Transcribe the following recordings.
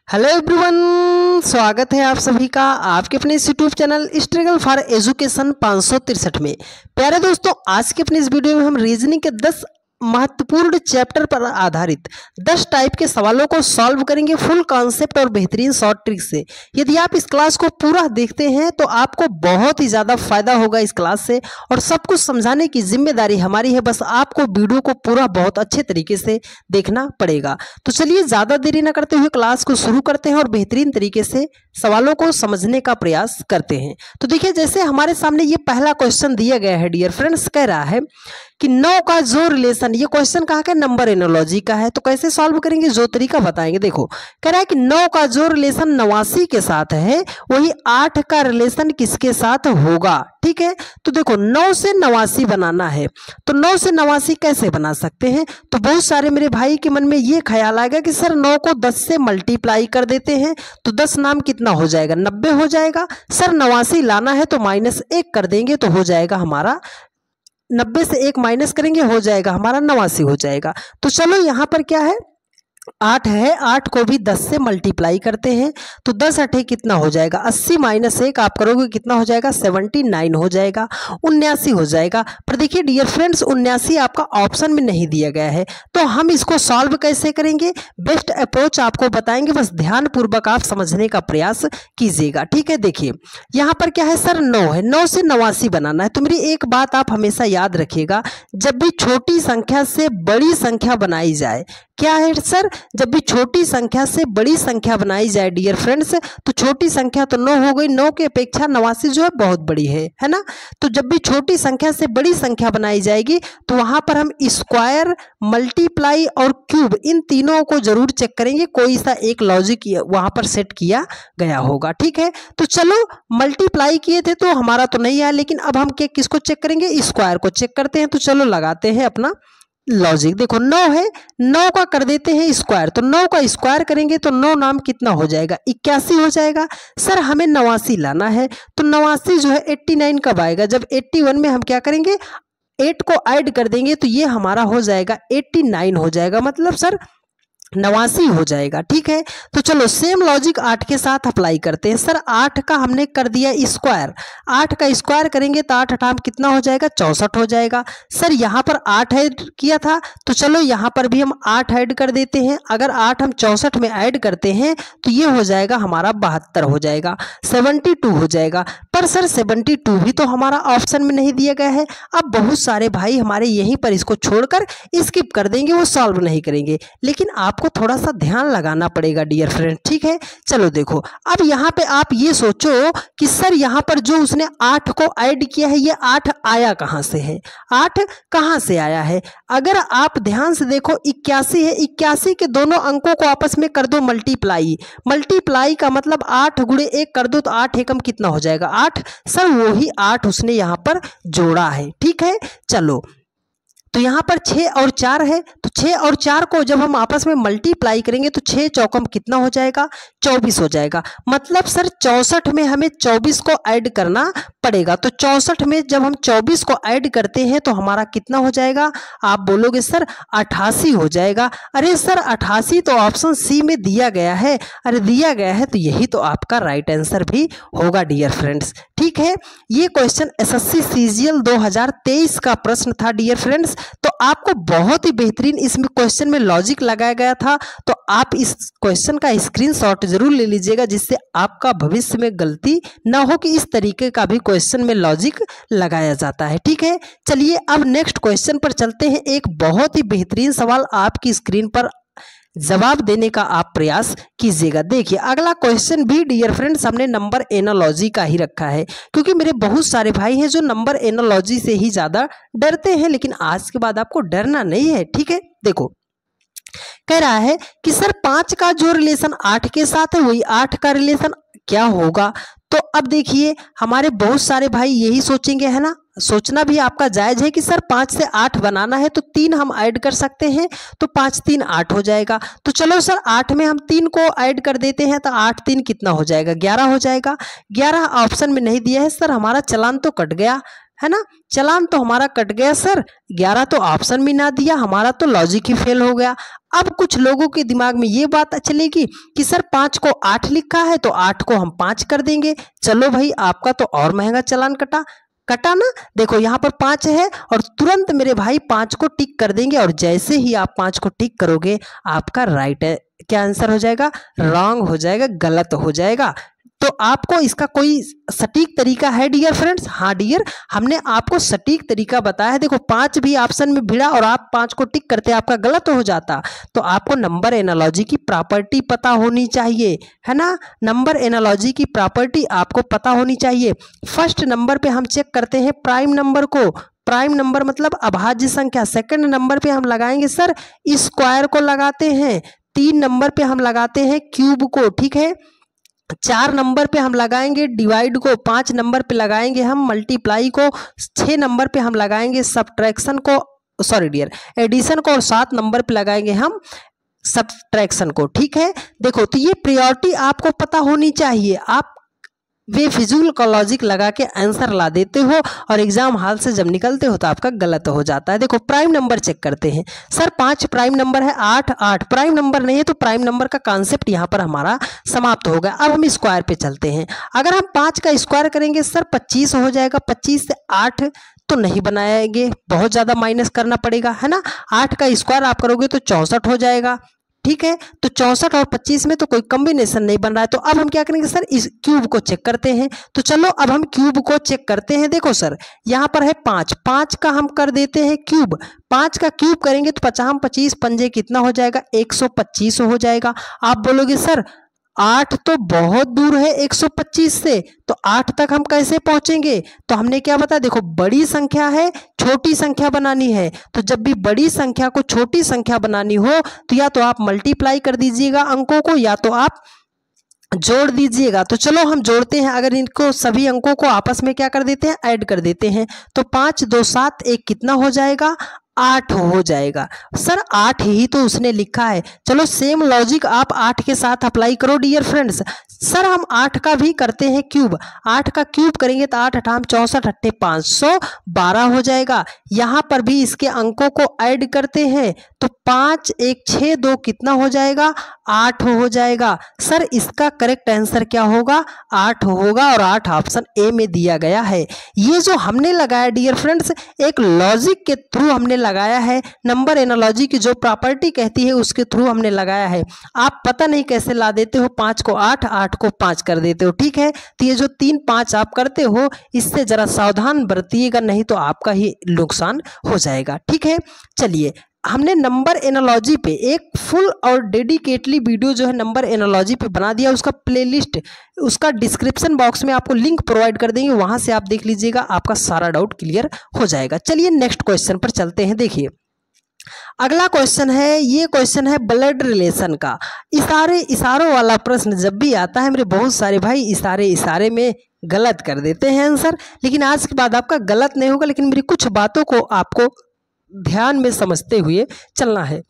Hello everyone, स्वागत है आप सभी का आपके अपने इस YouTube channel struggle for education 563 में। प्यारे दोस्तों, आज के अपने इस वीडियो में हम रीजनिंग के 10 महत्वपूर्ण चैप्टर पर आधारित 10 टाइप के सवालों को सॉल्व करेंगे फुल कॉन्सेप्ट और बेहतरीन शॉर्ट ट्रिक से। यदि आप इस क्लास को पूरा देखते हैं तो आपको बहुत ही ज़्यादा फायदा होगा इस क्लास से, और सब कुछ समझाने की जिम्मेदारी हमारी है। बस आपको वीडियो को पूरा बहुत अच्छे तरीके से देखना पड़ेगा। तो चलिए ज़्यादा देरी न करते हुए क्लास को शुरू करते हैं और बेहतरीन तरीके से सवालों को समझने का प्रयास करते हैं। तो देखिए, जैसे हमारे सामने ये पहला क्वेश्चन दिया गया है डियर फ्रेंड्स, कह रहा है कि 9 का जो रिलेशन, ये क्वेश्चन कहाँ का, नंबर एनोलॉजी का है। तो कैसे सॉल्व करेंगे, जो तरीका बताएंगे। देखो, कह रहा है कि 9 का जो रिलेशन 89 के साथ है, वही 8 का रिलेशन किसके साथ होगा। ठीक है, तो देखो 9 से 89 बनाना है, तो 9 से 89 कैसे बना सकते हैं। तो बहुत सारे मेरे भाई के मन में ये ख्याल आएगा कि सर 9 को 10 से मल्टीप्लाई कर देते हैं तो 10 नाम कितना हो जाएगा, 90 हो जाएगा। सर 89 लाना है तो -1 कर देंगे तो हो जाएगा हमारा 90 से 1 माइनस करेंगे, हो जाएगा हमारा 89 हो जाएगा। तो चलो यहाँ पर क्या है, 8 है, 8 को भी 10 से मल्टीप्लाई करते हैं तो 10 8 कितना हो जाएगा, 80 - 1 आप करोगे कितना हो जाएगा, 79 हो जाएगा, 79 हो जाएगा। पर देखिए डियर फ्रेंड्स, 79 आपका ऑप्शन में नहीं दिया गया है, तो हम इसको सॉल्व कैसे करेंगे, बेस्ट अप्रोच आपको बताएंगे। बस ध्यानपूर्वक आप समझने का प्रयास कीजिएगा। ठीक है, देखिए यहाँ पर क्या है, सर 9 है, 9 से 89 बनाना है। तो मेरी एक बात आप हमेशा याद रखिएगा, जब भी छोटी संख्या से बड़ी संख्या बनाई जाए, क्या है सर, जब भी छोटी संख्या से बड़ी संख्या बनाई जाए डियर फ्रेंड्स, तो छोटी संख्या तो 9 हो गई, 9 की अपेक्षा 89 जो है बहुत बड़ी है ना। तो जब भी छोटी संख्या से बड़ी संख्या बनाई जाएगी तो वहां पर हम स्क्वायर, मल्टीप्लाई और क्यूब, इन तीनों को जरूर चेक करेंगे, कोई सा एक लॉजिक वहां पर सेट किया गया होगा। ठीक है, तो चलो मल्टीप्लाई किए थे तो हमारा तो नहीं आया, लेकिन अब हम किसको चेक करेंगे, स्क्वायर को चेक करते हैं। तो चलो लगाते हैं अपना लॉजिक। देखो 9 है, 9 का कर देते हैं स्क्वायर, तो 9 का स्क्वायर करेंगे तो 9 नाम कितना हो जाएगा, 81 हो जाएगा। सर हमें 89 लाना है, तो 89 जो है 89 कब आएगा, जब 81 में हम क्या करेंगे, 8 को ऐड कर देंगे तो ये हमारा हो जाएगा 89 हो जाएगा, मतलब सर 89 हो जाएगा। ठीक है, तो चलो सेम लॉजिक 8 के साथ अप्लाई करते हैं। सर 8 का हमने कर दिया स्क्वायर, 8 का स्क्वायर करेंगे तो 8 8 कितना हो जाएगा, 64 हो जाएगा। सर यहाँ पर 8 ऐड किया था, तो चलो यहाँ पर भी हम 8 ऐड कर देते हैं। अगर 8 हम 64 में ऐड करते हैं तो ये हो जाएगा हमारा 72 हो जाएगा, 72 हो जाएगा। पर सर 72 भी तो हमारा ऑप्शन में नहीं दिया गया है। अब बहुत सारे भाई हमारे यहीं पर इसको छोड़कर स्किप कर देंगे, वो सॉल्व नहीं करेंगे, लेकिन आपको थोड़ा सा ध्यान लगाना पड़ेगा डियर फ्रेंड। ठीक है, चलो देखो, अब यहाँ पे आप ये सोचो कि सर यहाँ पर जो उसने 8 को ऐड किया है, ये 8 आया कहाँ से है, 8 कहाँ से आया है। अगर आप ध्यान से देखो 81 है, 81 के दोनों अंकों को आपस में कर दो मल्टीप्लाई, मल्टीप्लाई का मतलब 8 गुणे 1 कर दो तो 8 एकम कितना हो जाएगा, 8। सर वही 8 उसने यहाँ पर जोड़ा है। ठीक है, चलो तो यहाँ पर 6 और 4 है, तो 6 और 4 को जब हम आपस में मल्टीप्लाई करेंगे तो 6 चौकम कितना हो जाएगा, 24 हो जाएगा। मतलब सर 64 में हमें 24 को ऐड करना पड़ेगा। तो 64 में जब हम 24 को ऐड करते हैं तो हमारा कितना हो जाएगा, आप बोलोगे सर 88 हो जाएगा। अरे सर 88 तो ऑप्शन सी में दिया गया है, अरे दिया गया है तो यही तो आपका राइट आंसर भी होगा डियर फ्रेंड्स। ठीक है, ये क्वेश्चन एसएससी सीजीएल 2023 का प्रश्न था डियर फ्रेंड्स। तो आपको बहुत ही बेहतरीन इसमें क्वेश्चन में लॉजिक लगाया गया था, तो आप इस क्वेश्चन का स्क्रीनशॉट जरूर ले लीजिएगा, जिससे आपका भविष्य में गलती ना हो कि इस तरीके का भी क्वेश्चन में लॉजिक लगाया जाता है। ठीक है, चलिए अब नेक्स्ट क्वेश्चन पर चलते हैं। एक बहुत ही बेहतरीन सवाल आपकी स्क्रीन पर जवाब देने का आप प्रयास कीजिएगा। देखिए अगला क्वेश्चन भी डियर फ्रेंड्स हमने नंबर एनालॉजी का ही रखा है, क्योंकि मेरे बहुत सारे भाई हैं जो नंबर एनालॉजी से ही ज्यादा डरते हैं, लेकिन आज के बाद आपको डरना नहीं है। ठीक है, देखो कह रहा है कि सर 5 का जो रिलेशन 8 के साथ है, वही 8 का रिलेशन क्या होगा। तो अब देखिए हमारे बहुत सारे भाई यही सोचेंगे, है ना, सोचना भी आपका जायज है कि सर 5 से 8 बनाना है तो 3 हम ऐड कर सकते हैं, तो 5 3 8 हो जाएगा। तो चलो सर 8 में हम 3 को ऐड कर देते हैं, तो 8 3 कितना हो जाएगा, 11 हो जाएगा। 11 ऑप्शन में नहीं दिया है, सर हमारा चालान तो कट गया, है ना। चालान तो हमारा कट गया सर, 11 तो ऑप्शन में ना दिया, हमारा तो लॉजिक ही फेल हो गया। अब कुछ लोगों के दिमाग में ये बात चलेगी कि सर 5 को 8 लिखा है तो 8 को हम 5 कर देंगे। चलो भाई, आपका तो और महंगा चालान कटा ना। देखो यहाँ पर 5 है और तुरंत मेरे भाई 5 को टिक कर देंगे, और जैसे ही आप 5 को टिक करोगे आपका राइट है, क्या आंसर हो जाएगा? रॉन्ग हो जाएगा, गलत हो जाएगा। तो आपको इसका कोई सटीक तरीका है डियर फ्रेंड्स? हाँ डियर, हमने आपको सटीक तरीका बताया है। देखो 5 भी ऑप्शन में भिड़ा और आप 5 को टिक करते, आपका गलत हो जाता। तो आपको नंबर एनालॉजी की प्रॉपर्टी पता होनी चाहिए, है ना। नंबर एनालॉजी की प्रॉपर्टी आपको पता होनी चाहिए। फर्स्ट नंबर पे हम चेक करते हैं प्राइम नंबर को। प्राइम नंबर मतलब अभाज्य संख्या। सेकंड नंबर पे हम लगाएंगे सर स्क्वायर को लगाते हैं। 3 नंबर पे हम लगाते हैं क्यूब को, ठीक है। 4 नंबर पे हम लगाएंगे डिवाइड को। 5 नंबर पे लगाएंगे हम मल्टीप्लाई को। 6 नंबर पे हम लगाएंगे सब्ट्रैक्शन को, सॉरी डियर, एडिशन को। और 7 नंबर पे लगाएंगे हम सब्ट्रैक्शन को, ठीक है। देखो तो ये प्रायोरिटी आपको पता होनी चाहिए। आप वे फिजूल का लॉजिक लगा के आंसर ला देते हो और एग्जाम हॉल से जब निकलते हो तो आपका गलत हो जाता है। देखो प्राइम नंबर चेक करते हैं। सर 5 प्राइम नंबर है, 8 प्राइम नंबर नहीं है, तो प्राइम नंबर का कॉन्सेप्ट यहाँ पर हमारा समाप्त हो गया। अब हम स्क्वायर पे चलते हैं। अगर हम 5 का स्क्वायर करेंगे सर 25 हो जाएगा। 25 से 8 तो नहीं बनाएंगे, बहुत ज़्यादा माइनस करना पड़ेगा, है ना। 8 का स्क्वायर आप करोगे तो 64 हो जाएगा, ठीक है। तो 64 और 25 में तो कोई कॉम्बिनेशन नहीं बन रहा है। तो अब हम क्या करेंगे सर, इस क्यूब को चेक करते हैं। तो चलो अब हम क्यूब को चेक करते हैं। देखो सर यहाँ पर है 5 का हम कर देते हैं क्यूब। 5 का क्यूब करेंगे तो 50 25 पंजे कितना हो जाएगा? 125 हो जाएगा। आप बोलोगे सर 8 तो बहुत दूर है 125 से, तो 8 तक हम कैसे पहुंचेंगे? तो हमने क्या बताया, देखो बड़ी संख्या है, छोटी संख्या बनानी है। तो जब भी बड़ी संख्या को छोटी संख्या बनानी हो तो या तो आप मल्टीप्लाई कर दीजिएगा अंकों को, या तो आप जोड़ दीजिएगा। तो चलो हम जोड़ते हैं। अगर इनको सभी अंकों को आपस में क्या कर देते हैं, ऐड कर देते हैं, तो 5 2 7 1 कितना हो जाएगा? 8 हो जाएगा। सर 8 ही तो उसने लिखा है। चलो सेम लॉजिक आप 8 के साथ अप्लाई करो डियर फ्रेंड्स। सर हम 8 का भी करते हैं क्यूब। 8 का क्यूब करेंगे तो 8 8 64 8 512 हो जाएगा। यहाँ पर भी इसके अंकों को ऐड करते हैं तो 5 1 6 2 कितना हो जाएगा? 8 हो जाएगा। सर इसका करेक्ट आंसर क्या होगा? 8 होगा, और 8 ऑप्शन ए में दिया गया है। ये जो हमने लगाया डियर फ्रेंड्स, एक लॉजिक के थ्रू हमने लगाया है। नंबर एनालॉजी की जो प्रॉपर्टी कहती है उसके थ्रू हमने लगाया है। आप पता नहीं कैसे ला देते हो, 5 को 8 8 को 5 कर देते हो, ठीक है। तो ये जो 3 5 आप करते हो इससे जरा सावधान बरतिएगा, नहीं तो आपका ही नुकसान हो जाएगा, ठीक है। चलिए हमने नंबर एनालॉजी पे एक फुल और डेडिकेटली वीडियो जो है नंबर एनालॉजी पे बना दिया। उसका प्लेलिस्ट, उसका डिस्क्रिप्शन बॉक्स में आपको लिंक प्रोवाइड कर देंगे, वहां से आप देख लीजिएगा, आपका सारा डाउट क्लियर हो जाएगा। चलिए नेक्स्ट क्वेश्चन पर चलते हैं। देखिए अगला क्वेश्चन है, ये क्वेश्चन है ब्लड रिलेशन का। इशारों वाला प्रश्न जब भी आता है मेरे बहुत सारे भाई इशारे में गलत कर देते हैं आंसर, लेकिन आज के बाद आपका गलत नहीं होगा, लेकिन मेरी कुछ बातों को आपको ध्यान में समझते हुए चलना है।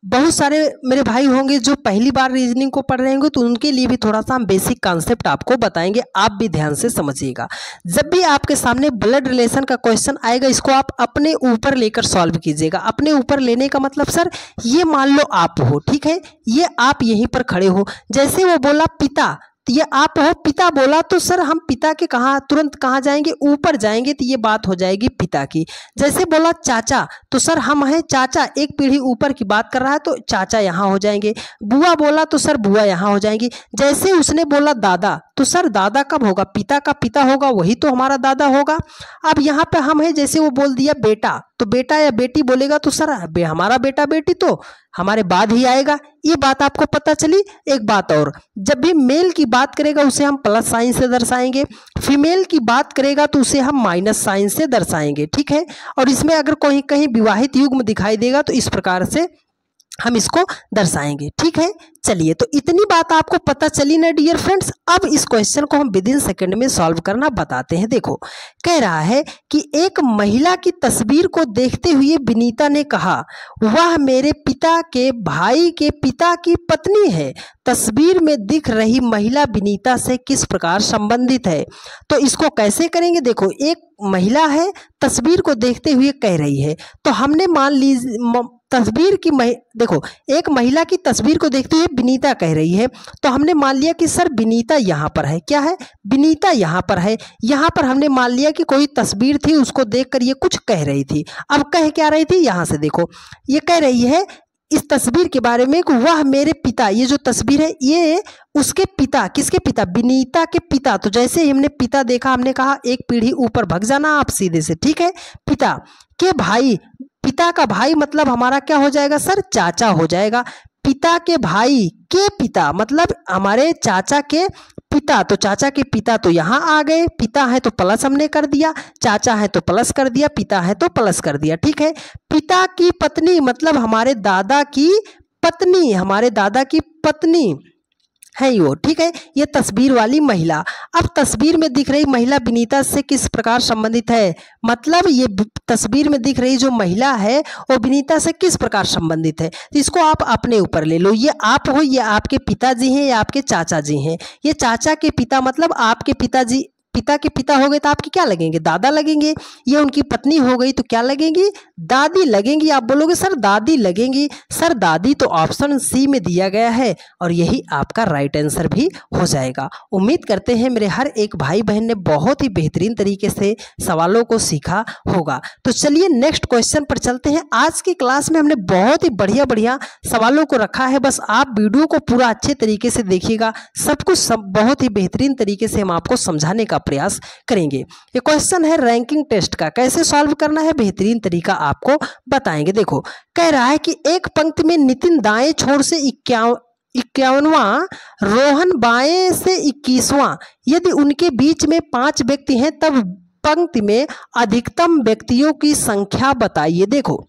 बहुत सारे मेरे भाई होंगे जो पहली बार रीजनिंग को पढ़ रहे होंगे, तो उनके लिए भी थोड़ा सा हम बेसिक कॉन्सेप्ट आपको बताएंगे, आप भी ध्यान से समझिएगा। जब भी आपके सामने ब्लड रिलेशन का क्वेश्चन आएगा, इसको आप अपने ऊपर लेकर सॉल्व कीजिएगा। अपने ऊपर लेने का मतलब सर, ये मान लो आप हो, ठीक है, ये आप यहीं पर खड़े हो। जैसे वो बोला पिता, ये आप हो, पिता बोला, तो सर हम पिता के तुरंत कहाँ जाएंगे? ऊपर जाएंगे, तो ये बात हो जाएगी पिता की। जैसे बोला चाचा, तो सर हम हैं चाचा, एक पीढ़ी ऊपर की बात कर रहा है, तो चाचा यहाँ हो जाएंगे। बुआ बोला, तो सर बुआ यहाँ हो जाएंगी। जैसे उसने बोला दादा, तो सर दादा कब होगा? पिता का पिता होगा, वही तो हमारा दादा होगा। अब यहाँ पे हम हैं, जैसे वो बोल दिया बेटा, तो बेटा या बेटी बोलेगा, तो सर हमारा बेटा बेटी तो हमारे बाद ही आएगा। ये बात आपको पता चली। एक बात और, जब भी मेल की बात करेगा उसे हम प्लस साइन से दर्शाएंगे, फीमेल की बात करेगा तो उसे हम माइनस साइन से दर्शाएंगे, ठीक है। और इसमें अगर कहीं कहीं विवाहित युग्म दिखाई देगा तो इस प्रकार से हम इसको दर्शाएंगे। ठीक है, चलिए तो इतनी बात आपको पता चली ना डियर फ्रेंड्स। अब इस क्वेश्चन को हम विद इन सेकेंड में सॉल्व करना बताते हैं। देखो, कह रहा है कि एक महिला की तस्वीर को देखते हुए विनीता ने कहा, वह मेरे पिता के भाई के पिता की पत्नी है। तस्वीर में दिख रही महिला विनीता से किस प्रकार संबंधित है? तो इसको कैसे करेंगे? देखो, एक महिला है, तस्वीर को देखते हुए कह रही है, तो हमने मान लीजिए तस्वीर की देखो, एक महिला की तस्वीर को देखते हुए विनीता कह रही है, तो हमने मान लिया कि सर विनीता यहाँ पर है। क्या है? विनीता यहाँ पर है। यहाँ पर हमने मान लिया कि कोई तस्वीर थी, उसको देखकर ये कुछ कह रही थी। अब कह क्या रही थी? यहाँ से देखो, ये कह रही है इस तस्वीर के बारे में कि वह मेरे पिता, ये जो तस्वीर है ये उसके पिता, किसके पिता? विनीता के पिता। तो जैसे ही हमने पिता देखा, हमने कहा एक पीढ़ी ऊपर भाग जाना आप सीधे से। ठीक है, पिता के भाई, पिता का भाई मतलब हमारा क्या हो जाएगा सर? चाचा हो जाएगा। पिता के भाई के पिता मतलब हमारे चाचा के पिता, तो चाचा के पिता तो यहाँ आ गए। पिता है तो प्लस हमने कर दिया, चाचा है तो प्लस कर दिया, पिता है तो प्लस कर दिया। ठीक है, पिता की पत्नी मतलब हमारे दादा की पत्नी, हमारे दादा की पत्नी है वो। ठीक है, ये तस्वीर वाली महिला। अब तस्वीर में दिख रही महिला विनीता से किस प्रकार संबंधित है? मतलब ये तस्वीर में दिख रही जो महिला है वो विनीता से किस प्रकार संबंधित है? तो इसको आप अपने ऊपर ले लो। ये आप हो, ये आपके पिताजी हैं, या आपके चाचा जी हैं। ये चाचा के पिता मतलब आपके पिताजी, पिता के पिता हो गए तो आपके क्या लगेंगे? दादा लगेंगे। ये उनकी पत्नी हो गई तो क्या लगेंगी? दादी लगेंगी। आप बोलोगे सर दादी लगेंगी। सर दादी तो ऑप्शन सी में दिया गया है और यही आपका राइट आंसर भी हो जाएगा। उम्मीद करते हैं मेरे हर एक भाई बहन ने बहुत ही बेहतरीन तरीके से सवालों को सीखा होगा। तो चलिए नेक्स्ट क्वेश्चन पर चलते हैं। आज की क्लास में हमने बहुत ही बढ़िया बढ़िया सवालों को रखा है, बस आप वीडियो को पूरा अच्छे तरीके से देखिएगा। सब कुछ बहुत ही बेहतरीन तरीके से हम आपको समझाने का प्रयास करेंगे। ये क्वेश्चन है रैंकिंग टेस्ट का, कैसे सॉल्व करना है बेहतरीन तरीका आपको बताएंगे। देखो, कह रहा है कि एक पंक्ति में नितिन दाएं छोर से 51वां, रोहन बाएं से 21वां, यदि उनके बीच में 5 व्यक्ति हैं तब पंक्ति में अधिकतम व्यक्तियों की संख्या बताइए। देखो,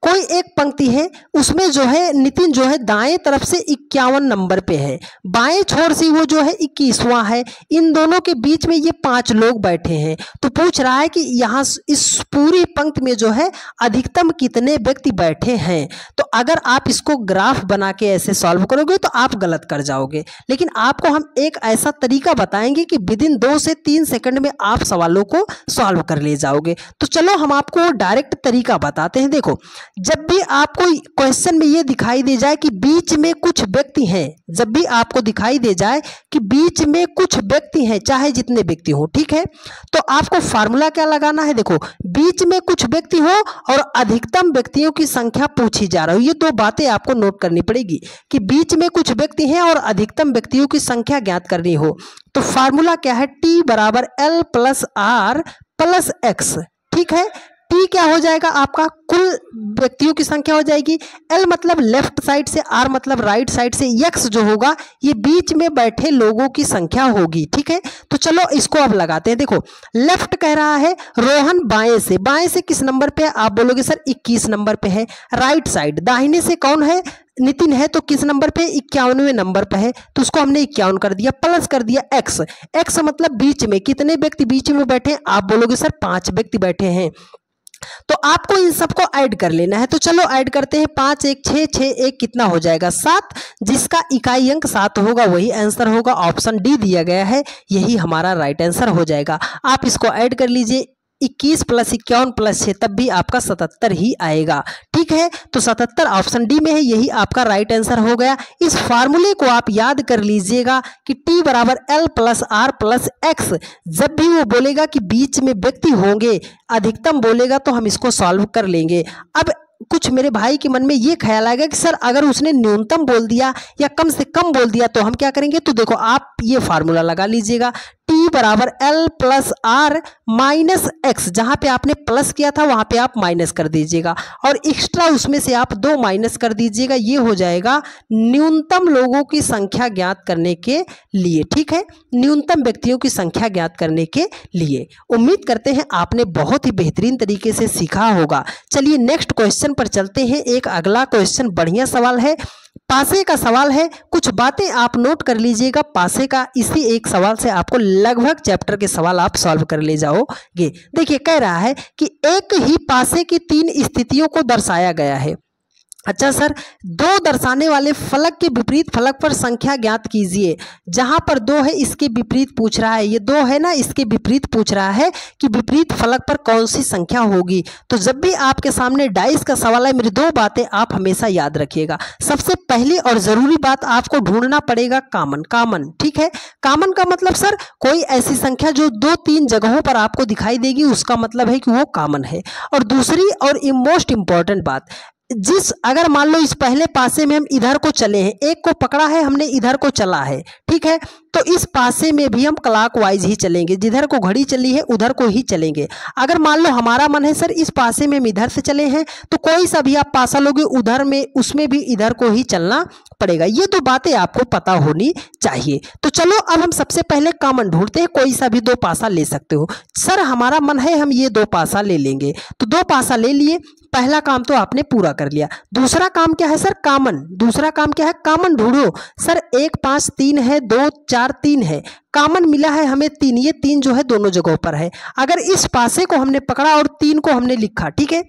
कोई एक पंक्ति है, उसमें जो है नितिन जो है दाएं तरफ से 51 नंबर पे है, बाएं छोर से वो जो है 21वां है। इन दोनों के बीच में ये 5 लोग बैठे हैं। तो पूछ रहा है कि यहाँ इस पूरी पंक्ति में जो है अधिकतम कितने व्यक्ति बैठे हैं। तो अगर आप इसको ग्राफ बना के ऐसे सॉल्व करोगे तो आप गलत कर जाओगे, लेकिन आपको हम एक ऐसा तरीका बताएंगे कि विद इन 2 से 3 सेकंड में आप सवालों को सॉल्व कर ले जाओगे। तो चलो हम आपको डायरेक्ट तरीका बताते हैं। देखो, जब भी आपको क्वेश्चन में ये दिखाई दे जाए कि बीच में कुछ व्यक्ति हैं, जब भी आपको दिखाई दे जाए कि बीच में कुछ व्यक्ति हैं, चाहे जितने व्यक्ति हो, ठीक है, तो आपको फार्मूला क्या लगाना है? देखो, बीच में कुछ व्यक्ति हो और अधिकतम व्यक्तियों की संख्या पूछी जा रही है। ये 2 बातें आपको नोट करनी पड़ेगी कि बीच में कुछ व्यक्ति हैं और अधिकतम व्यक्तियों की संख्या ज्ञात करनी हो। तो फार्मूला क्या है? T बराबर L plus R plus X। ठीक है, T क्या हो जाएगा? आपका कुल व्यक्तियों की संख्या हो जाएगी। L मतलब लेफ्ट साइड से, R मतलब राइट साइड से, X जो होगा ये बीच में बैठे लोगों की संख्या होगी। ठीक है, तो चलो इसको अब लगाते हैं। देखो, लेफ्ट कह रहा है रोहन बाएं से, बाएं से किस नंबर पे है? आप बोलोगे सर 21 नंबर पे है। राइट साइड दाहिने से कौन है? नितिन है, तो किस नंबर पे? 51वें नंबर पे है, तो उसको हमने 51 कर दिया, प्लस कर दिया X। X मतलब बीच में, कितने व्यक्ति बीच में बैठे हैं? आप बोलोगे सर 5 व्यक्ति बैठे हैं। तो आपको इन सबको ऐड कर लेना है। तो चलो ऐड करते हैं। 5 1 6 6 1 कितना हो जाएगा? 7। जिसका इकाई अंक 7 होगा वही आंसर होगा। ऑप्शन डी दिया गया है, यही हमारा राइट आंसर हो जाएगा। आप इसको ऐड कर लीजिए, 21 प्लस 51 प्लस 6, तब भी आपका 77 ही आएगा। ठीक है, तो 77 ऑप्शन डी में है, यही आपका राइट आंसर हो गया। इस फार्मूले को आप याद कर लीजिएगा कि T बराबर L plus R plus X। जब भी वो बोलेगा कि बीच में व्यक्ति होंगे, अधिकतम बोलेगा, तो हम इसको सॉल्व कर लेंगे। अब कुछ मेरे भाई के मन में ये ख्याल आएगा कि सर अगर उसने न्यूनतम बोल दिया या कम से कम बोल दिया तो हम क्या करेंगे? तो देखो, आप ये फार्मूला लगा लीजिएगा, टी बराबर l plus r minus x, जहां पे आपने प्लस किया था वहां पे आप माइनस कर दीजिएगा और एक्स्ट्रा उसमें से आप 2 माइनस कर दीजिएगा। ये हो जाएगा न्यूनतम लोगों की संख्या ज्ञात करने के लिए, ठीक है, न्यूनतम व्यक्तियों की संख्या ज्ञात करने के लिए। उम्मीद करते हैं आपने बहुत ही बेहतरीन तरीके से सीखा होगा। चलिए नेक्स्ट क्वेश्चन पर चलते हैं। एक अगला क्वेश्चन बढ़िया सवाल है, पासे का सवाल है। कुछ बातें आप नोट कर लीजिएगा पासे का, इसी एक सवाल से आपको लगभग चैप्टर के सवाल आप सॉल्व कर ले जाओगे। देखिए कह रहा है कि एक ही पासे की 3 स्थितियों को दर्शाया गया है। अच्छा सर, 2 दर्शाने वाले फलक के विपरीत फलक पर संख्या ज्ञात कीजिए। जहां पर 2 है इसके विपरीत पूछ रहा है, ये 2 है ना, इसके विपरीत पूछ रहा है कि विपरीत फलक पर कौन सी संख्या होगी। तो जब भी आपके सामने डाइस का सवाल है, मेरी 2 बातें आप हमेशा याद रखिएगा। सबसे पहली और जरूरी बात, आपको ढूंढना पड़ेगा कॉमन, ठीक है। कॉमन का मतलब सर कोई ऐसी संख्या जो 2-3 जगहों पर आपको दिखाई देगी, उसका मतलब है कि वो कॉमन है। और दूसरी और मोस्ट इंपॉर्टेंट बात, अगर मान लो इस पहले पासे में हम इधर को चले हैं, एक को पकड़ा है हमने, इधर को चला है, ठीक है, तो इस पासे में भी हम क्लॉकवाइज ही चलेंगे, जिधर को घड़ी चली है उधर को ही चलेंगे। अगर मान लो हमारा मन है सर इस पासे में हम इधर से चले हैं, तो कोई सा भी आप पासा लोगे उधर में, उसमें भी इधर को ही चलना पड़ेगा। ये 2 बातें आपको पता होनी चाहिए। तो चलो अब हम सबसे पहले कॉमन ढूंढते हैं। कोई सा भी 2 पासा ले सकते हो। सर हमारा मन है हम ये 2 पासा ले लेंगे, तो 2 पासा ले लिए, पहला काम तो आपने पूरा कर लिया। दूसरा काम क्या है सर, कॉमन। दूसरा काम क्या है, कॉमन ढूंढो। सर 1 5 3 है, 2 4 3 है, कॉमन मिला है हमें 3, ये 3 जो है दोनों जगहों पर है। अगर इस पासे को हमने पकड़ा और 3 को हमने लिखा, ठीक है,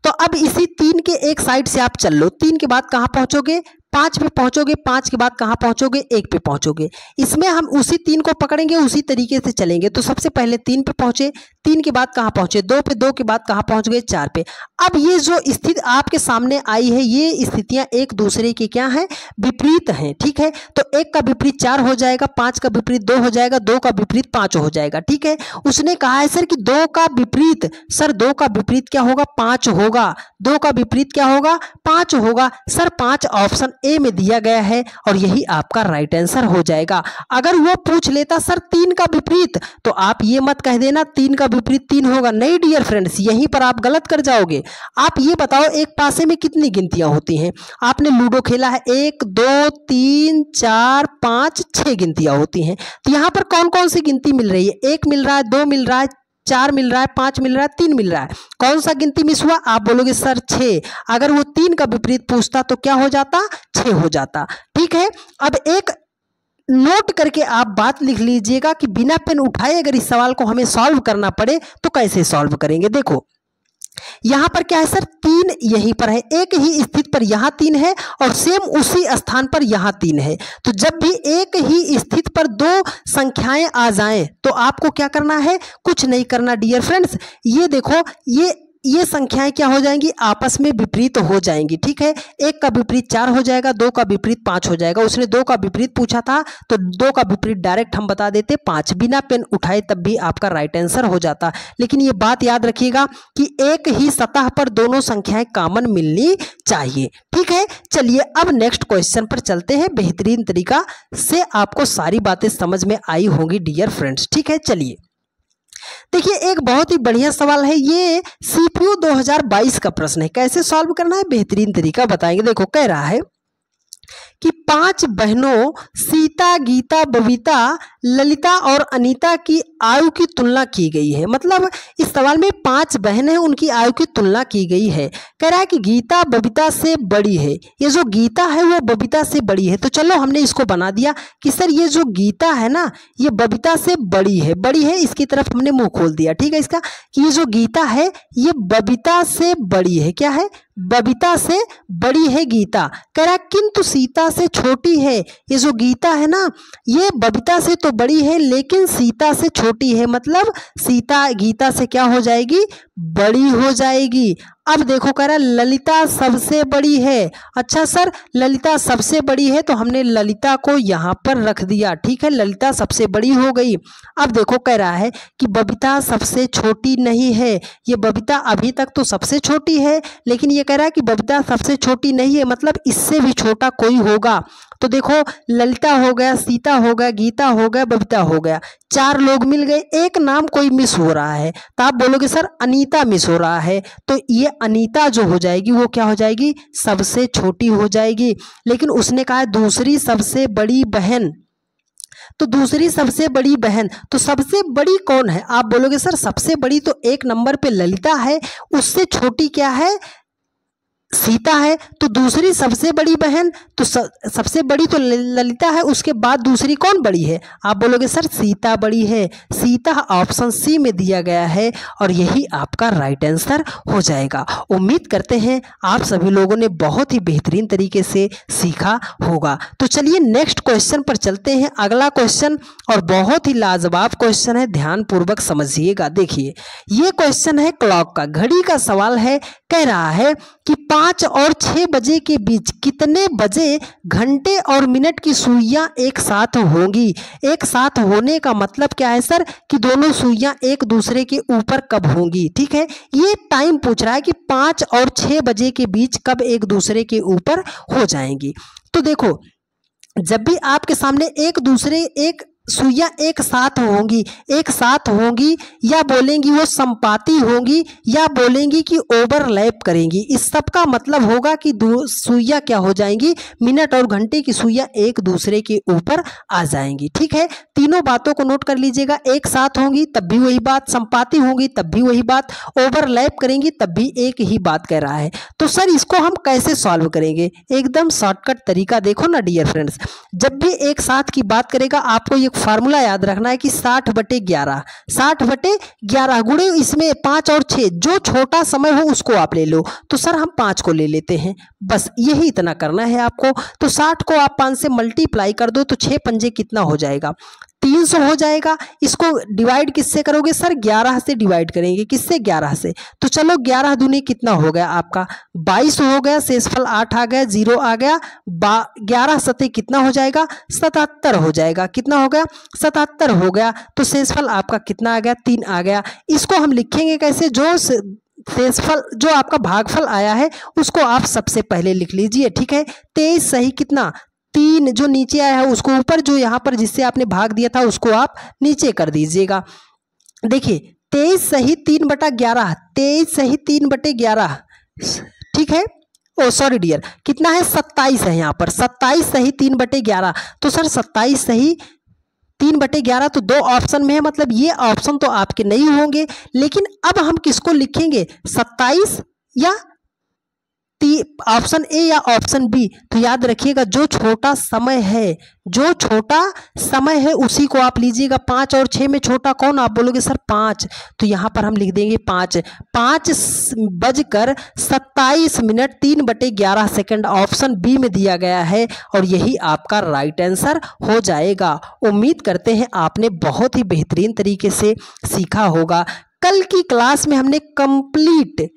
तो अब इसी 3 के एक साइड से आप चल लो। 3 के बाद कहां पहुंचोगे, 5 पे पहुंचोगे, 5 के बाद कहां पहुंचोगे, 1 पे पहुंचोगे। इसमें हम उसी 3 को पकड़ेंगे, उसी तरीके से चलेंगे। तो सबसे पहले 3 पे पहुंचे, 3 के बाद कहां पहुंचे, 2 पे, 2 के बाद कहां पहुंच गए, 4 पे। अब ये जो स्थिति आपके सामने आई है, ये स्थितियां एक दूसरे की क्या है, विपरीत हैं, ठीक है। तो 1 का विपरीत 4 हो जाएगा, 5 का विपरीत 2 हो जाएगा, 2 का विपरीत 5 हो जाएगा, ठीक है। उसने कहा है सर कि 2 का विपरीत, सर 2 का विपरीत क्या होगा, 5 होगा। 2 का विपरीत क्या होगा, 5 होगा। सर 5 ऑप्शन ए में दिया गया है और यही आपका राइट आंसर हो जाएगा। अगर वो पूछ लेता सर 3 का विपरीत, तो आप ये मत कह देना 3 का विपरीत 3 होगा। नहीं डियर फ्रेंड्स, यहीं पर आप गलत कर जाओगे। आप ये बताओ एक पासे में कितनी गिनतियां होती हैं। आपने लूडो खेला है, 1 2 3 4 5 6 गिनतियां होती हैं। तो यहां पर कौन कौन सी गिनती मिल रही है, 1 मिल रहा है, 2 मिल रहा है, 4 मिल रहा है, 5 मिल रहा है, 3 मिल रहा है। कौन सा गिनती मिस हुआ, आप बोलोगे सर 6। अगर वो 3 का विपरीत पूछता तो क्या हो जाता, 6 हो जाता, ठीक है। अब एक नोट करके आप बात लिख लीजिएगा कि बिना पेन उठाए अगर इस सवाल को हमें सॉल्व करना पड़े तो कैसे सॉल्व करेंगे। देखो यहां पर क्या है सर, 3 यहीं पर है, एक ही स्थिति पर यहां 3 है और सेम उसी स्थान पर यहां 3 है। तो जब भी एक ही स्थिति पर 2 संख्याएं आ जाएं तो आपको क्या करना है, कुछ नहीं करना डियर फ्रेंड्स। ये देखो ये संख्याएं क्या हो जाएंगी, आपस में विपरीत हो जाएंगी, ठीक है। 1 का विपरीत 4 हो जाएगा, 2 का विपरीत 5 हो जाएगा। उसने 2 का विपरीत पूछा था तो 2 का विपरीत डायरेक्ट हम बता देते 5, बिना पेन उठाए तब भी आपका राइट आंसर हो जाता। लेकिन ये बात याद रखिएगा कि एक ही सतह पर दोनों संख्याएं कॉमन मिलनी चाहिए, ठीक है। चलिए अब नेक्स्ट क्वेश्चन पर चलते हैं। बेहतरीन तरीका से आपको सारी बातें समझ में आई होंगी डियर फ्रेंड्स, ठीक है। चलिए देखिए एक बहुत ही बढ़िया सवाल है, ये सीपीयू 2022 का प्रश्न है। कैसे सॉल्व करना है, बेहतरीन तरीका बताएंगे। देखो कह रहा है कि 5 बहनों सीता, गीता, बबीता, ललिता और अनीता की आयु की तुलना की गई है। मतलब इस सवाल में 5 बहन हैं, उनकी आयु की तुलना की गई है। कह रहा है कि गीता बबीता से बड़ी है। ये जो गीता है वो बबीता से बड़ी है। तो चलो हमने इसको बना दिया कि सर ये जो गीता है ना ये बबीता से बड़ी है, इसकी तरफ हमने मुंह खोल दिया, ठीक है। इसका कि ये जो गीता है ये बबीता से बड़ी है, क्या है, बबीता से बड़ी है गीता। कह रहा किंतु सीता से छोटी है। ये जो गीता है ना ये बबीता से तो बड़ी है लेकिन सीता से छोटी है। मतलब सीता गीता से क्या हो जाएगी, बड़ी हो जाएगी। अब देखो कह रहा ललिता सबसे बड़ी है। अच्छा सर ललिता सबसे बड़ी है तो हमने ललिता को यहाँ पर रख दिया, ठीक है, ललिता सबसे बड़ी हो गई। अब देखो कह रहा है कि बबीता सबसे छोटी नहीं है। ये बबीता अभी तक तो सबसे छोटी है लेकिन ये कह रहा है कि बबीता सबसे छोटी नहीं है, मतलब इससे भी छोटा कोई होगा। तो देखो ललिता हो गया, सीता हो गया, गीता हो गया, बबीता हो गया, 4 लोग मिल गए, एक नाम कोई मिस हो रहा है तो आप बोलोगे सर अनीता मिस हो रहा है, तो ये अनीता जो हो जाएगी वो क्या हो जाएगी, सबसे छोटी हो जाएगी। लेकिन उसने कहा है दूसरी सबसे बड़ी बहन, तो दूसरी सबसे बड़ी बहन, तो सबसे बड़ी कौन है, आप बोलोगे सर सबसे बड़ी तो 1 नंबर पे ललिता है, उससे छोटी क्या है, सीता है। तो दूसरी सबसे बड़ी बहन तो सबसे बड़ी तो ललिता है, उसके बाद दूसरी कौन बड़ी है, आप बोलोगे सर सीता बड़ी है। सीता ऑप्शन सी में दिया गया है और यही आपका राइट आंसर हो जाएगा। उम्मीद करते हैं आप सभी लोगों ने बहुत ही बेहतरीन तरीके से सीखा होगा। तो चलिए नेक्स्ट क्वेश्चन पर चलते हैं। अगला क्वेश्चन और बहुत ही लाजवाब क्वेश्चन है, ध्यानपूर्वक समझिएगा। देखिए ये क्वेश्चन है क्लॉक का, घड़ी का सवाल है। कह रहा है कि 5 और 6 बजे के बीच कितने बजे घंटे और मिनट की सुइयां एक साथ होंगी। एक साथ होने का मतलब क्या है सर, कि दोनों सुइयां एक दूसरे के ऊपर कब होंगी। ठीक है, ये टाइम पूछ रहा है कि 5 और 6 बजे के बीच कब एक दूसरे के ऊपर हो जाएंगी। तो देखो जब भी आपके सामने एक सुइयां एक साथ होंगी, एक साथ होंगी, या बोलेंगी वो संपाती होंगी, या बोलेंगी कि ओवरलैप करेंगी, इस सब का मतलब होगा कि सुइयां क्या हो जाएंगी, मिनट और घंटे की सुइयां एक दूसरे के ऊपर आ जाएंगी। ठीक है, तीनों बातों को नोट कर लीजिएगा, एक साथ होंगी तब भी वही बात, संपाती होंगी तब भी वही बात, ओवरलैप करेंगी तब भी एक ही बात कह रहा है। तो सर इसको हम कैसे सॉल्व करेंगे, एकदम शॉर्टकट तरीका देखो ना डियर फ्रेंड्स। जब भी एक साथ की बात करेगा आपको ये फार्मूला याद रखना है कि 60/11, 60/11 गुणे इसमें 5 और 6, जो छोटा समय हो उसको आप ले लो। तो सर हम 5 को ले लेते हैं, बस यही इतना करना है आपको। तो 60 को आप 5 से मल्टीप्लाई कर दो तो 6 पंजे कितना हो जाएगा, 300 हो जाएगा। इसको डिवाइड किससे करोगे सर, 11 से डिवाइड करेंगे, किससे, 11 से। तो चलो 11 दूनी कितना हो गया आपका 22 हो गया, शेषफल 8 आ गया, 0 आ गया, 11 सते कितना हो जाएगा, 77 हो जाएगा। कितना हो गया, 77 हो गया। तो शेषफल आपका कितना आ गया, 3 आ गया। इसको हम लिखेंगे कैसे, जो शेषफल जो आपका भागफल आया है उसको आप सबसे पहले लिख लीजिए। ठीक है, 23 सही कितना, 3 जो नीचे आया है उसको ऊपर, जो यहाँ पर जिससे आपने भाग दिया था उसको आप नीचे कर दीजिएगा। देखिए 23 सही 3/11, 23 सही 3/11। ठीक है, ओ सॉरी डियर, कितना है, 27 है यहाँ पर, 27 सही 3/11। तो सर 27 सही 3/11 तो 2 ऑप्शन में है, मतलब ये ऑप्शन तो आपके नहीं होंगे। लेकिन अब हम किसको लिखेंगे, 27 या ऑप्शन ए या ऑप्शन बी। तो याद रखिएगा जो छोटा समय है, जो छोटा समय है उसी को आप लीजिएगा। 5 और 6 में छोटा कौन, आप बोलोगे सर 5, तो यहाँ पर हम लिख देंगे 5। 5:27 3/11 ऑप्शन बी में दिया गया है और यही आपका राइट आंसर हो जाएगा। उम्मीद करते हैं आपने बहुत ही बेहतरीन तरीके से सीखा होगा। कल की क्लास में हमने कंप्लीट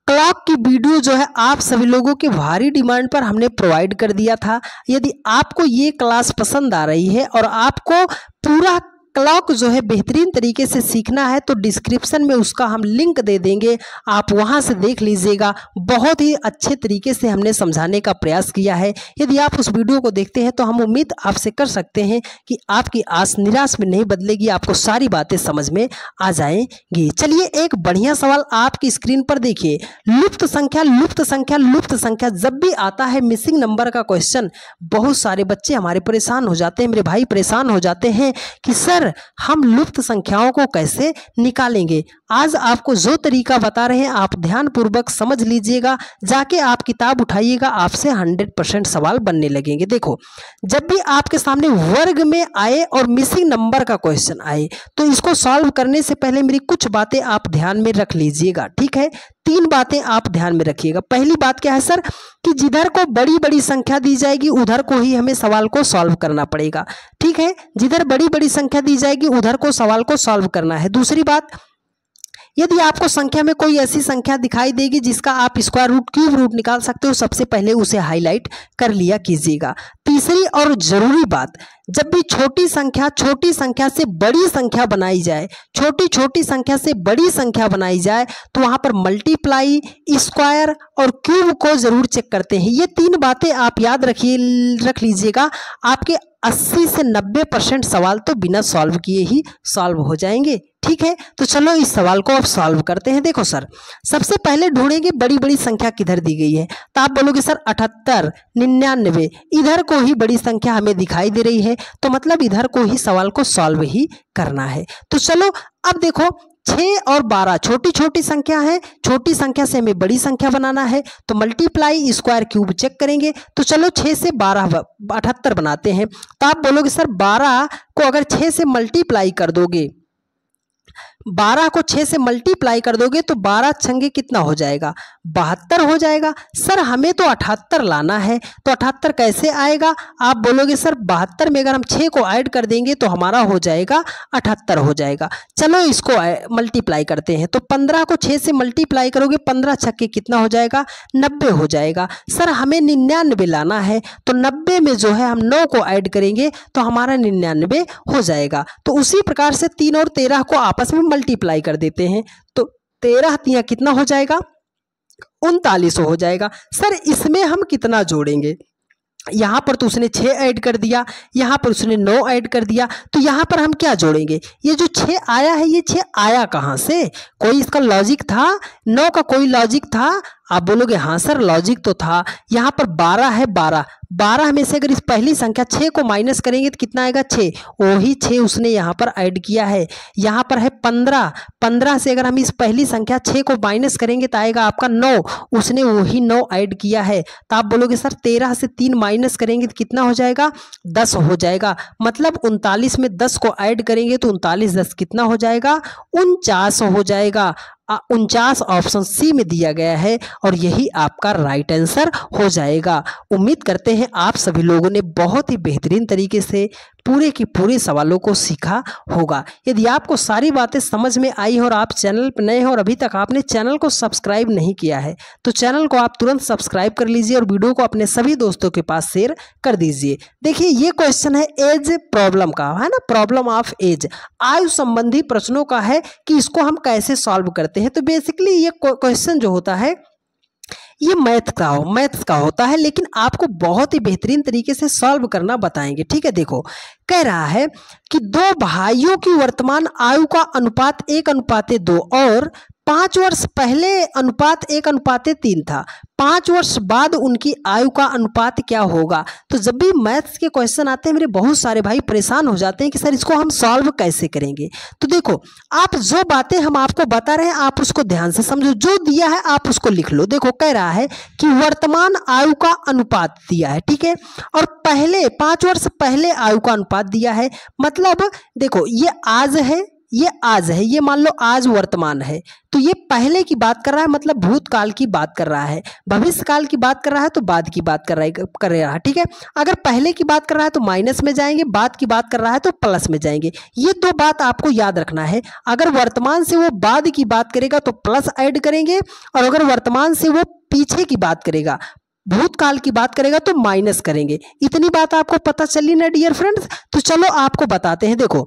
क्लॉक की वीडियो जो है आप सभी लोगों के भारी डिमांड पर हमने प्रोवाइड कर दिया था। यदि आपको ये क्लास पसंद आ रही है और आपको पूरा क्लॉक जो है बेहतरीन तरीके से सीखना है तो डिस्क्रिप्शन में उसका हम लिंक दे देंगे, आप वहां से देख लीजिएगा। बहुत ही अच्छे तरीके से हमने समझाने का प्रयास किया है। यदि आप उस वीडियो को देखते हैं तो हम उम्मीद आपसे कर सकते हैं कि आपकी आस निराश में नहीं बदलेगी, आपको सारी बातें समझ में आ जाएंगी। चलिए एक बढ़िया सवाल आपकी स्क्रीन पर देखिए। लुप्त संख्या जब भी आता है मिसिंग नंबर का क्वेश्चन, बहुत सारे बच्चे हमारे परेशान हो जाते हैं, मेरे भाई परेशान हो जाते हैं कि सर हम लुप्त संख्याओं को कैसे निकालेंगे। आज आपको जो तरीका बता रहे हैं आप ध्यानपूर्वक समझ लीजिएगा, जाके आप किताब उठाइएगा, आपसे 100% सवाल बनने लगेंगे। देखो जब भी आपके सामने वर्ग में आए और मिसिंग नंबर का क्वेश्चन आए तो इसको सॉल्व करने से पहले मेरी कुछ बातें आप ध्यान में रख लीजिएगा। ठीक है, 3 बातें आप ध्यान में रखिएगा। पहली बात क्या है सर, कि जिधर को बड़ी बड़ी संख्या दी जाएगी उधर को ही हमें सवाल को सॉल्व करना पड़ेगा। ठीक है, जिधर बड़ी बड़ी संख्या दी जाएगी उधर को सवाल को सॉल्व करना है। दूसरी बात, यदि आपको संख्या में कोई ऐसी संख्या दिखाई देगी जिसका आप स्क्वायर रूट, क्यूब रूट निकाल सकते हो, सबसे पहले उसे हाईलाइट कर लिया कीजिएगा। तीसरी और जरूरी बात, जब भी छोटी संख्या से बड़ी संख्या बनाई जाए, छोटी संख्या से बड़ी संख्या बनाई जाए, तो वहां पर मल्टीप्लाई, स्क्वायर और क्यूब को जरूर चेक करते हैं। ये 3 बातें आप याद रख लीजिएगा। आपके 80 से 90% सवाल तो बिना सॉल्व किए ही सॉल्व हो जाएंगे। ठीक है, तो चलो इस सवाल को अब सॉल्व करते हैं। देखो सर, सबसे पहले ढूंढेंगे बड़ी बड़ी संख्या किधर दी गई है। तो आप बोलोगे सर 78, 99, इधर को ही बड़ी संख्या हमें दिखाई दे रही है, तो मतलब इधर को ही सवाल को सॉल्व ही करना है। तो चलो अब देखो 6 और 12 छोटी संख्या है, छोटी संख्या से हमें बड़ी संख्या बनाना है, तो मल्टीप्लाई, स्क्वायर, क्यूब चेक करेंगे। तो चलो 6 से 12 78 बनाते हैं। तो आप बोलोगे सर 12 को अगर 6 से मल्टीप्लाई कर दोगे, 12 को 6 से मल्टीप्लाई कर दोगे तो 12 छंगे कितना हो जाएगा, 72 हो जाएगा। सर हमें तो 78 लाना है, तो 78 कैसे आएगा? आप बोलोगे सर 72 में अगर हम 6 को ऐड कर देंगे तो हमारा हो जाएगा 78 हो जाएगा। चलो इसको मल्टीप्लाई करते हैं। तो 15 को 6 से मल्टीप्लाई करोगे, 15 छक्के कितना हो जाएगा, 90 हो जाएगा। सर हमें 99 लाना है, तो 90 में जो है हम 9 को ऐड करेंगे तो हमारा 99 हो जाएगा। तो उसी प्रकार से 3 और 13 को आपस में मल्टीप्लाई कर देते हैं, तो 13 तिया कितना हो जाएगा, 39 हो जाएगा। सर इसमें हम कितना जोड़ेंगे? यहाँ पर तो उसने 6 ऐड कर दिया, यहाँ पर उसने 9 ऐड कर दिया, तो यहाँ पर हम क्या जोड़ेंगे? ये जो 6 आया है, ये 6 आया कहाँ से? कोई इसका लॉजिक था? 9 का कोई लॉजिक था? आप बोलोगे हाँ सर लॉजिक तो था। यहाँ पर 12 है, 12 में से अगर इस पहली संख्या 6 को माइनस करेंगे तो कितना आएगा, 6। वही 6 उसने यहाँ पर ऐड किया है। यहाँ पर है 15 से अगर हम इस पहली संख्या 6 को माइनस करेंगे तो आएगा आपका 9, उसने वही 9 ऐड किया है। तो आप बोलोगे सर 13 से 3 माइनस करेंगे तो कितना हो जाएगा, 10 हो जाएगा। मतलब 39 में 10 को ऐड करेंगे तो 39 10 कितना हो जाएगा, 49 हो जाएगा। 49 ऑप्शन सी में दिया गया है और यही आपका राइट आंसर हो जाएगा। उम्मीद करते हैं आप सभी लोगों ने बहुत ही बेहतरीन तरीके से पूरे की पूरे सवालों को सीखा होगा। यदि आपको सारी बातें समझ में आई हो और आप चैनल पर नए हो और अभी तक आपने चैनल को सब्सक्राइब नहीं किया है तो चैनल को आप तुरंत सब्सक्राइब कर लीजिए और वीडियो को अपने सभी दोस्तों के पास शेयर कर दीजिए। देखिए ये क्वेश्चन है एज प्रॉब्लम का, है ना, प्रॉब्लम ऑफ एज, आयु संबंधी प्रश्नों का है कि इसको हम कैसे सॉल्व करते हैं। तो बेसिकली ये क्वेश्चन जो होता है ये मैथ्स का होता है, लेकिन आपको बहुत ही बेहतरीन तरीके से सॉल्व करना बताएंगे। ठीक है, देखो कह रहा है कि 2 भाइयों की वर्तमान आयु का अनुपात 1:2 और 5 वर्ष पहले अनुपात 1:3 था। 5 वर्ष बाद उनकी आयु का अनुपात क्या होगा? तो जब भी मैथ्स के क्वेश्चन आते हैं मेरे बहुत सारे भाई परेशान हो जाते हैं कि सर इसको हम सॉल्व कैसे करेंगे। तो देखो आप जो बातें हम आपको बता रहे हैं आप उसको ध्यान से समझो, जो दिया है आप उसको लिख लो। देखो कह रहा है कि वर्तमान आयु का अनुपात दिया है, ठीक है, और पहले 5 वर्ष पहले आयु का अनुपात दिया है। मतलब देखो ये आज है, ये मान लो आज वर्तमान है, तो ये पहले की बात कर रहा है, मतलब भूतकाल की बात कर रहा है। भविष्य काल की बात कर रहा है तो बाद की बात कर रहा है। ठीक है, अगर पहले की बात कर रहा है तो माइनस में जाएंगे, बाद की बात कर रहा है तो प्लस में जाएंगे। ये 2 बात आपको याद रखना है। अगर वर्तमान से वो बाद की बात करेगा तो प्लस ऐड करेंगे, और अगर वर्तमान से वो पीछे की बात करेगा, भूतकाल की बात करेगा तो माइनस करेंगे। इतनी बात आपको पता चली ना डियर फ्रेंड्स? तो चलो आपको बताते हैं। देखो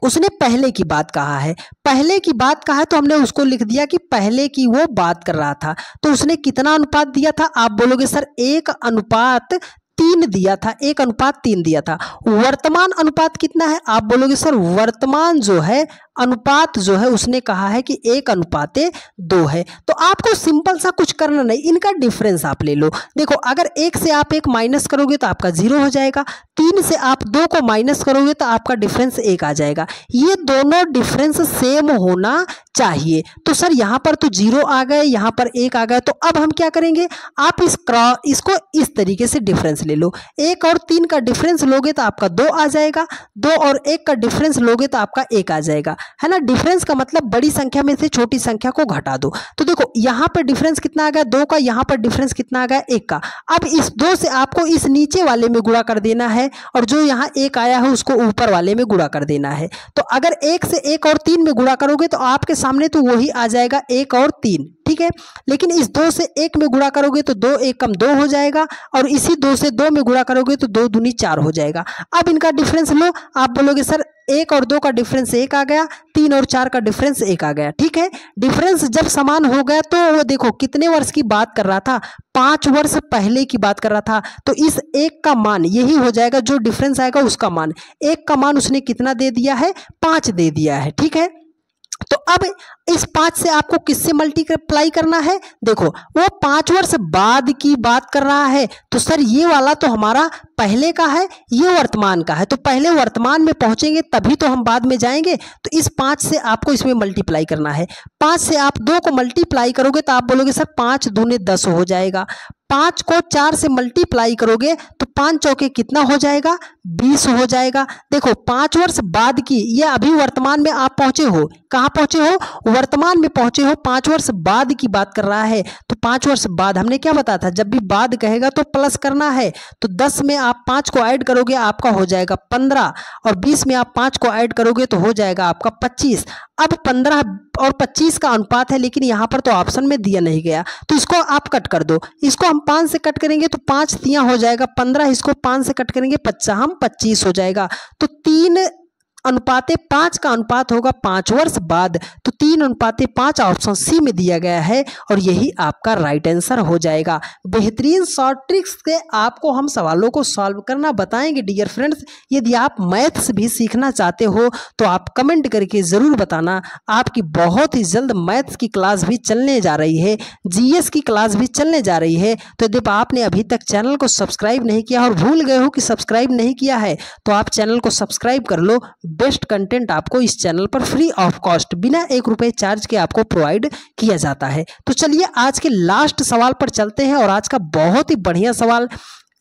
उसने पहले की बात कहा है, पहले की बात कहा है तो हमने उसको लिख दिया कि पहले की वो बात कर रहा था। तो उसने कितना अनुपात दिया था? आप बोलोगे सर 1:3 दिया था, 1:3 दिया था। वर्तमान अनुपात कितना है? आप बोलोगे सर वर्तमान जो है अनुपात जो है उसने कहा है कि 1:2 है। तो आपको सिंपल सा कुछ करना नहीं, इनका डिफरेंस आप ले लो। देखो अगर 1 से आप 1 माइनस करोगे तो आपका 0 हो जाएगा, 3 से आप 2 को माइनस करोगे तो आपका डिफरेंस 1 आ जाएगा। ये दोनों डिफरेंस सेम होना चाहिए। तो सर यहाँ पर तो 0 आ गए, यहाँ पर 1 आ गया, तो अब हम क्या करेंगे? आप इसको इस तरीके से डिफरेंस ले लो। 1 और 3 का डिफरेंस लोगे तो आपका 2 आ जाएगा, 2 और 1 का डिफरेंस लोगे तो आपका 1 आ जाएगा, है ना। डिफरेंस का मतलब बड़ी संख्या में से छोटी संख्या को घटा दो। तो देखो यहाँ पर डिफरेंस कितना आ गया, 2 का, यहाँ पर डिफरेंस कितना आ गया, 1 का। अब इस 2 से आपको इस नीचे वाले में गुणा कर देना है और जो यहाँ 1 आया है उसको ऊपर वाले में गुणा कर देना है। तो अगर 1 से 1 और 3 में गुणा करोगे तो आपके सामने तो वही आ जाएगा 1 और 3, ठीक है। लेकिन इस 2 से 1 में गुणा करोगे तो 2 1 कम 2 हो जाएगा, और इसी 2 से 2 में गुणा करोगे तो 2 दूनी 4 हो जाएगा। अब इनका डिफरेंस लो, आप बोलोगे सर 1 और 2 का डिफरेंस 1 आ गया, 3 और 4 का डिफरेंस 1 आ गया, ठीक है। डिफरेंस जब समान हो गया तो वो देखो कितने वर्ष की बात कर रहा था, 5 वर्ष पहले की बात कर रहा था, तो इस 1 का मान यही हो जाएगा, जो डिफरेंस आएगा उसका मान। 1 का मान उसने कितना दे दिया है, 5 दे दिया है, ठीक है। तो अब इस 5 से आपको किससे मल्टीप्लाई करना है, देखो वो 5 वर्ष बाद की बात कर रहा है, तो सर ये वाला तो हमारा पहले का है, ये वर्तमान का है, तो पहले वर्तमान में पहुंचेंगे तभी तो हम बाद में जाएंगे। तो इस 5 से आपको इसमें मल्टीप्लाई करना है। 5 से आप 2 को मल्टीप्लाई करोगे तो आप बोलोगे सर 5 दूने 10 हो जाएगा। 5 को 4 से मल्टीप्लाई करोगे तो 5 चौके कितना हो जाएगा, 20 हो जाएगा। देखो 5 वर्ष बाद की, ये अभी वर्तमान में आप पहुंचे हो, कहाँ पहुंचे हो, वर्तमान में पहुंचे हो, 5 वर्ष बाद की बात कर रहा है। तो 5 वर्ष बाद हमने क्या बताया था, जब भी बाद कहेगा तो प्लस करना है। तो 10 में आप 5 को ऐड करोगे आपका हो जाएगा 15, और 20 में आप 5 को ऐड करोगे तो हो जाएगा आपका 25। अब 15 और 25 का अनुपात है, लेकिन यहाँ पर तो ऑप्शन में दिया नहीं गया, तो इसको आप कट कर दो। इसको हम 5 से कट करेंगे तो 5 तियां हो जाएगा 15, इसको 5 से कट करेंगे 25 हो जाएगा। तो 3:5 का अनुपात होगा 5 वर्ष बाद, तो 3:5 ऑप्शन सी में दिया गया है, और यही आपका राइट आंसर हो जाएगा। बेहतरीन शॉर्ट ट्रिक्स से आपको हम सवालों को सॉल्व करना बताएंगे डियर फ्रेंड्स। यदि आप मैथ्स भी सीखना चाहते हो तो आप कमेंट करके ज़रूर बताना। आपकी बहुत ही जल्द मैथ्स की क्लास भी चलने जा रही है, जीएस की क्लास भी चलने जा रही है। तो यदि आपने अभी तक चैनल को सब्सक्राइब नहीं किया और भूल गए हो कि सब्सक्राइब नहीं किया है, तो आप चैनल को सब्सक्राइब कर लो। बेस्ट कंटेंट आपको इस चैनल पर फ्री ऑफ कॉस्ट बिना 1 रुपये चार्ज के आपको प्रोवाइड किया जाता है। तो चलिए आज के लास्ट सवाल पर चलते हैं, और आज का बहुत ही बढ़िया सवाल,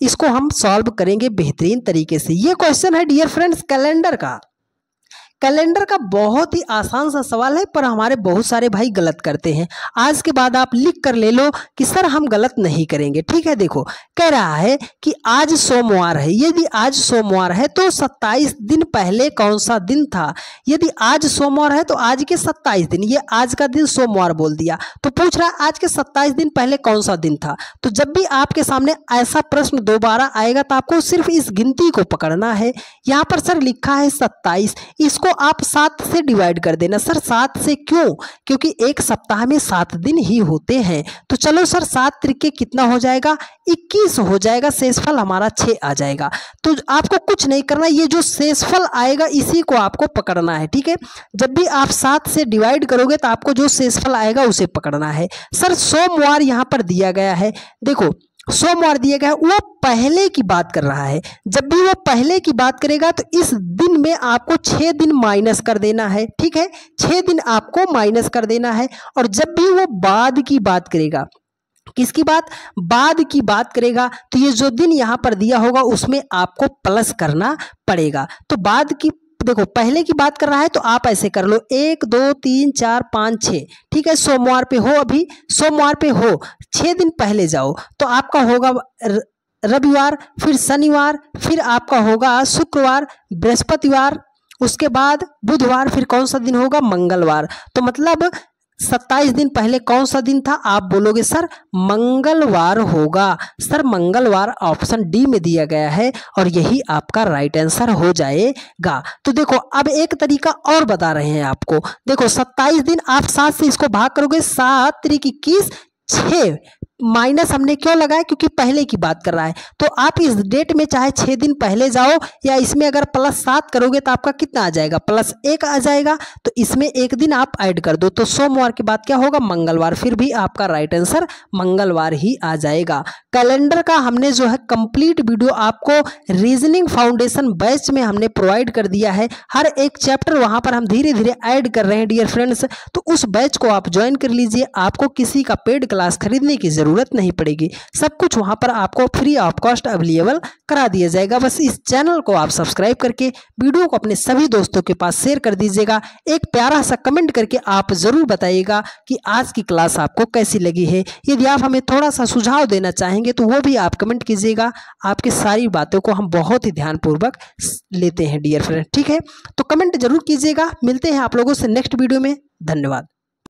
इसको हम सॉल्व करेंगे बेहतरीन तरीके से। ये क्वेश्चन है डियर फ्रेंड्स कैलेंडर का। कैलेंडर का बहुत ही आसान सा सवाल है, पर हमारे बहुत सारे भाई गलत करते हैं। आज के बाद आप लिख कर ले लो कि सर हम गलत नहीं करेंगे, ठीक है। देखो कह रहा है कि आज सोमवार है, यदि आज सोमवार है तो 27 दिन पहले कौन सा दिन था। यदि आज सोमवार है तो आज के 27 दिन, ये आज का दिन सोमवार बोल दिया, तो पूछ रहा है आज के 27 दिन पहले कौन सा दिन था। तो जब भी आपके सामने ऐसा प्रश्न दोबारा आएगा तो आपको सिर्फ इस गिनती को पकड़ना है। यहाँ पर सर लिखा है 27, इसको आप 7 से डिवाइड कर देना। सर 7 से क्यों, क्योंकि एक सप्ताह में 7 दिन ही होते हैं। तो चलो सर 7 त्रिके कितना हो जाएगा, 21 हो जाएगा, शेषफल हमारा 6 आ जाएगा। तो आपको कुछ नहीं करना, ये जो शेषफल आएगा इसी को आपको पकड़ना है, ठीक है। जब भी आप 7 से डिवाइड करोगे तो आपको जो शेषफल आएगा उसे पकड़ना है। सर सोमवार यहाँ पर दिया गया है, देखो सोमवार दिया गया है, वो पहले की बात कर रहा है। जब भी वो पहले की बात करेगा तो इस दिन में आपको 6 दिन माइनस कर देना है, ठीक है, 6 दिन आपको माइनस कर देना है। और जब भी वो बाद की बात करेगा, किसकी बात, बाद की बात करेगा, तो ये जो दिन यहाँ पर दिया होगा उसमें आपको प्लस करना पड़ेगा। तो बाद की, देखो पहले की बात कर रहा है तो आप ऐसे कर लो 1 2 3 4 5 6, ठीक है। सोमवार पे हो, अभी सोमवार पे हो, 6 दिन पहले जाओ तो आपका होगा रविवार, फिर शनिवार, फिर आपका होगा शुक्रवार, बृहस्पतिवार, उसके बाद बुधवार, फिर कौन सा दिन होगा, मंगलवार। तो मतलब 27 दिन पहले कौन सा दिन था, आप बोलोगे सर मंगलवार होगा। सर मंगलवार ऑप्शन डी में दिया गया है, और यही आपका राइट आंसर हो जाएगा। तो देखो अब एक तरीका और बता रहे हैं आपको। देखो 27 दिन आप 7 से इसको भाग करोगे, 7 त्रिक 21, 6 माइनस हमने क्यों लगाया, क्योंकि पहले की बात कर रहा है। तो आप इस डेट में चाहे 6 दिन पहले जाओ, या इसमें अगर +7 करोगे तो आपका कितना आ जाएगा, +1 आ जाएगा। तो इसमें एक दिन आप ऐड कर दो, तो सोमवार के बाद क्या होगा, मंगलवार, फिर भी आपका राइट आंसर मंगलवार ही आ जाएगा। कैलेंडर का हमने जो है कंप्लीट वीडियो आपको रीजनिंग फाउंडेशन बैच में हमने प्रोवाइड कर दिया है। हर एक चैप्टर वहां पर हम धीरे धीरे ऐड कर रहे हैं डियर फ्रेंड्स। तो उस बैच को आप ज्वाइन कर लीजिए, आपको किसी का पेड क्लास खरीदने की जरूरत नहीं पड़ेगी, सब कुछ वहां पर आपको फ्री ऑफ कॉस्ट अवेलेबल करा दिया जाएगा। बस इस चैनल को आप सब्सक्राइब करके वीडियो को अपने सभी दोस्तों के पास शेयर कर दीजिएगा। एक प्यारा सा कमेंट करके आप जरूर बताइएगा कि आज की क्लास आपको कैसी लगी है। यदि आप हमें थोड़ा सा सुझाव देना चाहेंगे तो वो भी आप कमेंट कीजिएगा। आपकी सारी बातों को हम बहुत ही ध्यानपूर्वक लेते हैं डियर फ्रेंड, ठीक है। तो कमेंट जरूर कीजिएगा। मिलते हैं आप लोगों से नेक्स्ट वीडियो में, धन्यवाद।